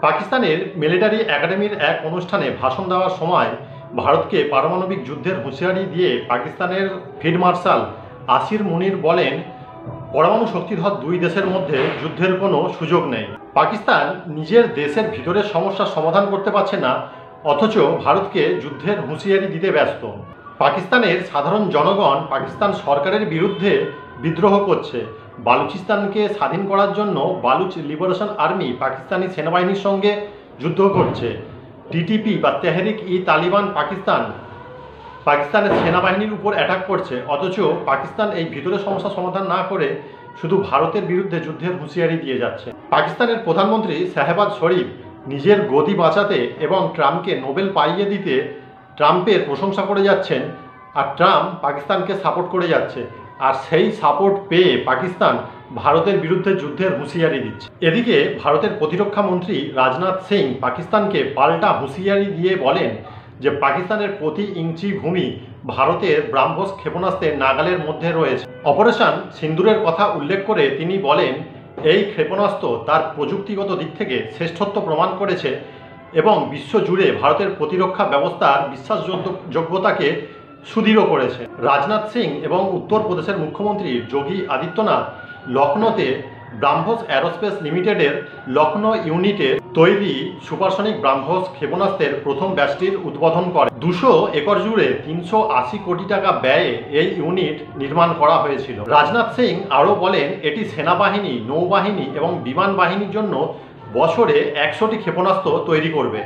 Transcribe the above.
পাকিস্তানের মিলিটারি একাডেমির এক অনুষ্ঠানে ভাষণ দেওয়ার সময় ভারতকে পারমাণবিক যুদ্ধের হুঁশিয়ারি দিয়ে পাকিস্তানের ফিল্ড মার্শাল আসির মুনির বলেন, পরমাণু শক্তিধর দুই দেশের মধ্যে যুদ্ধের কোনো সুযোগ নেই। পাকিস্তান নিজের দেশের ভিতরের সমস্যার সমাধান করতে পারছে না, অথচ ভারতকে যুদ্ধের হুঁশিয়ারি দিতে ব্যস্ত। পাকিস্তানের সাধারণ জনগণ পাকিস্তান সরকারের বিরুদ্ধে বিদ্রোহ করছে। বালুচিস্তানকে স্বাধীন করার জন্য বালুচ লিবারেশন আর্মি পাকিস্তানি সেনাবাহিনীর সঙ্গে যুদ্ধ করছে। টিটিপি বা তেহরিক ই তালিবান পাকিস্তানের সেনাবাহিনীর উপর অ্যাটাক করছে, অথচ পাকিস্তান এই ভিতরের সমস্যা সমাধান না করে শুধু ভারতের বিরুদ্ধে যুদ্ধের হুঁশিয়ারি দিয়ে যাচ্ছে। পাকিস্তানের প্রধানমন্ত্রী শাহবাজ শরীফ নিজের গদি বাঁচাতে এবং ট্রাম্পকে নোবেল পাইয়ে দিতে ট্রাম্পের প্রশংসা করে যাচ্ছেন, আর ট্রাম্প পাকিস্তানকে সাপোর্ট করে যাচ্ছে। আর সেই সাপোর্ট পেয়ে পাকিস্তান ভারতের বিরুদ্ধে যুদ্ধের হুঁশিয়ারি দিচ্ছে। এদিকে ভারতের প্রতিরক্ষা মন্ত্রী রাজনাথ সিং পাকিস্তানকে পাল্টা হুঁশিয়ারি দিয়ে বলেন যে পাকিস্তানের প্রতি ইঞ্চি ভূমি ভারতের ব্রাহ্মস ক্ষেপণাস্ত্রের নাগালের মধ্যে রয়েছে। অপারেশন সিন্দুরের কথা উল্লেখ করে তিনি বলেন, এই ক্ষেপণাস্ত্র তার প্রযুক্তিগত দিক থেকে শ্রেষ্ঠত্ব প্রমাণ করেছে এবং বিশ্বজুড়ে ভারতের প্রতিরক্ষা ব্যবস্থার বিশ্বাসযোগ্যতাকে সুদৃঢ় করেছে। রাজনাথ সিং এবং উত্তরপ্রদেশের মুখ্যমন্ত্রী যোগী আদিত্যনাথ লখনৌতে ব্রাহ্মস অ্যারোস্পেস লিমিটেডের লখনৌ ইউনিটে তৈরি সুপারসনিক ব্রাহ্মস ক্ষেপণাস্ত্রের প্রথম ব্যাচটির উদ্বোধন করে। 200 একর জুড়ে 380 কোটি টাকা ব্যয়ে এই ইউনিট নির্মাণ করা হয়েছিল। রাজনাথ সিং আরও বলেন, এটি সেনাবাহিনী, নৌবাহিনী এবং বিমান বাহিনীর জন্য বছরে 100টি ক্ষেপণাস্ত্র তৈরি করবে।